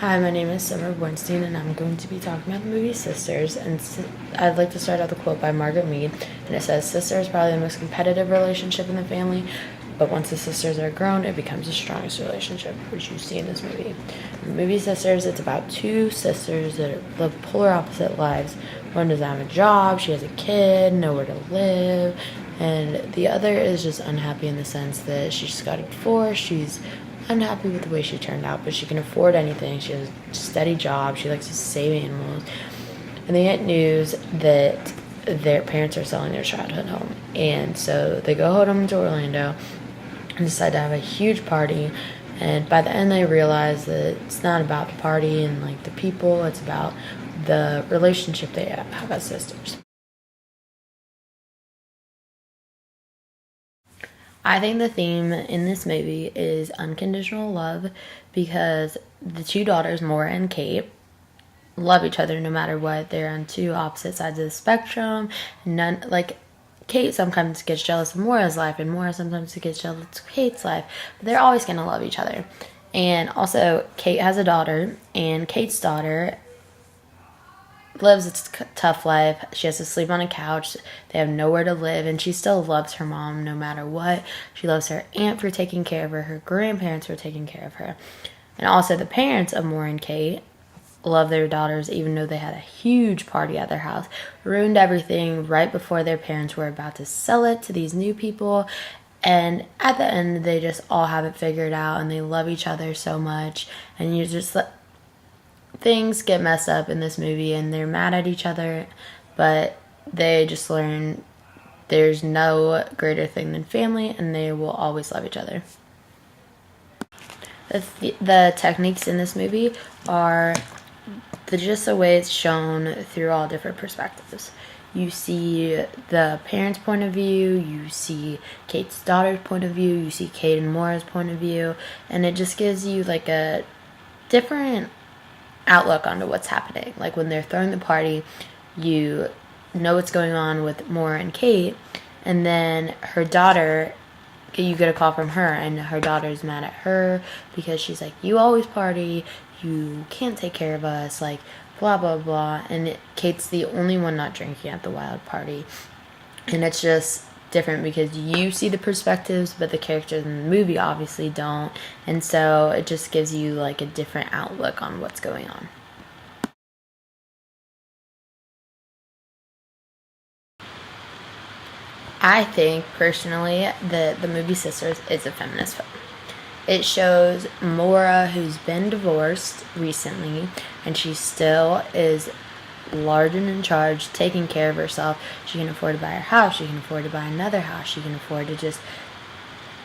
Hi, my name is Summer Bornstein, and I'm going to be talking about the movie Sisters. And I'd like to start out with a quote by Margaret Mead, and it says, "Sister is probably the most competitive relationship in the family, but once the sisters are grown, it becomes the strongest relationship," which you see in this movie. In the movie Sisters, it's about two sisters that live polar opposite lives. One doesn't have a job, she has a kid, nowhere to live, and the other is just unhappy in the sense that she just got divorced. She's unhappy with the way she turned out, but she can afford anything. She has a steady job. She likes to save animals. And they get news that their parents are selling their childhood home. And so they go home to Orlando and decide to have a huge party. And by the end, they realize that it's not about the party and like the people, it's about the relationship they have as sisters. I think the theme in this movie is unconditional love because the two daughters, Maura and Kate, love each other no matter what. They're on two opposite sides of the spectrum. Kate sometimes gets jealous of Maura's life, and Maura sometimes gets jealous of Kate's life, but they're always going to love each other. And also, Kate has a daughter, and Kate's daughter lives a tough life. She has to sleep on a couch. They have nowhere to live, and she still loves her mom no matter what. She loves her aunt for taking care of her grandparents for taking care of her. And also the parents of Maura and Kate love their daughters, even though they had a huge party at their house, ruined everything right before their parents were about to sell it to these new people. And at the end, they just all have it figured out, and they love each other so much. And you just things get messed up in this movie, and they're mad at each other, but they just learn there's no greater thing than family, and they will always love each other. The techniques in this movie are just the way it's shown through all different perspectives. You see the parents' point of view, you see Kate's daughter's point of view, you see Kate and Maura's point of view, and it just gives you like a different outlook onto what's happening. Like when they're throwing the party, you know what's going on with Maura and Kate, and then her daughter, you get a call from her, and her daughter's mad at her because she's like, "You always party, you can't take care of us, like blah blah blah." And Kate's the only one not drinking at the wild party, and it's just different because you see the perspectives, but the characters in the movie obviously don't, and so it just gives you like a different outlook on what's going on. I think personally that the movie Sisters is a feminist film. It shows Maura, who's been divorced recently, and she still is large and in charge, taking care of herself. She can afford to buy her house, she can afford to buy another house, she can afford to just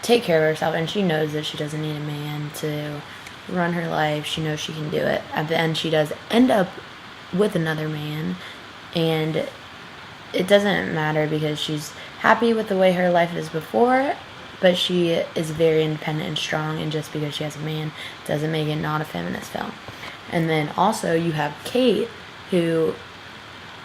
take care of herself, and she knows that she doesn't need a man to run her life. She knows she can do it. At the end, she does end up with another man, and it doesn't matter because she's happy with the way her life is before, but she is very independent and strong, and just because she has a man doesn't make it not a feminist film. And then also you have Kate, who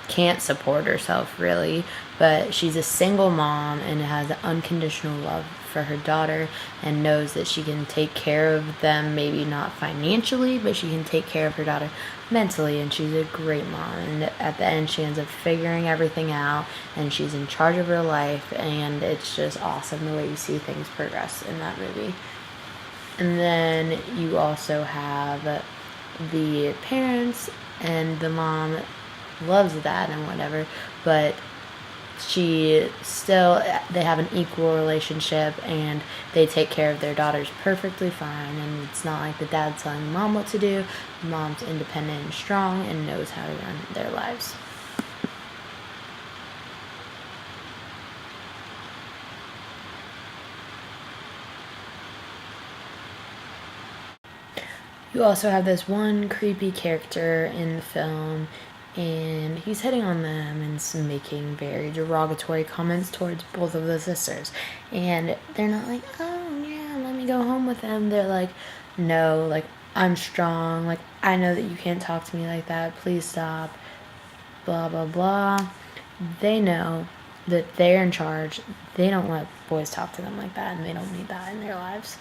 can't support herself really, but she's a single mom and has unconditional love for her daughter and knows that she can take care of them, maybe not financially, but she can take care of her daughter mentally, and she's a great mom. And at the end, she ends up figuring everything out, and she's in charge of her life, and it's just awesome the way you see things progress in that movie. And then you also have the parents, and the mom loves the dad and whatever, but they have an equal relationship, and they take care of their daughters perfectly fine, and it's not like the dad's telling the mom what to do. The mom's independent and strong and knows how to run their lives. You also have this one creepy character in the film, and he's hitting on them and making very derogatory comments towards both of the sisters. And they're not like, "Oh yeah, let me go home with them." They're like, "No, like I'm strong. Like I know that you can't talk to me like that. Please stop." Blah blah blah. They know that they're in charge. They don't let boys talk to them like that, and they don't need that in their lives.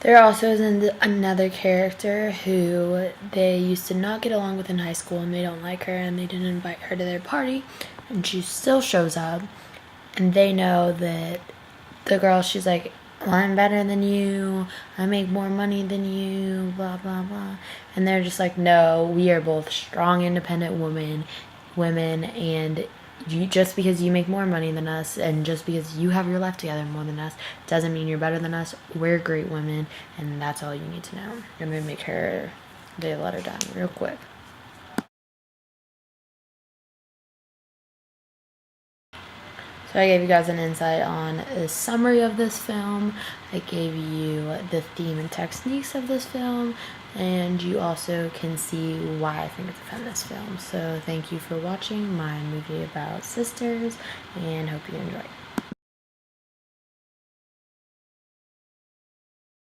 There also is another character who they used to not get along with in high school, and they don't like her, and they didn't invite her to their party, and she still shows up, and they know that the girl, she's like, well, I'm better than you, I make more money than you, blah blah blah, and they're just like, no, we are both strong, independent women, and you, just because you make more money than us and just because you have your life together more than us doesn't mean you're better than us. We're great women, and that's all you need to know. I'm gonna make her, they let her down real quick. So I gave you guys an insight on a summary of this film. I gave you the theme and techniques of this film, and you also can see why I think it's a feminist film. So thank you for watching my movie about sisters, and hope you enjoy.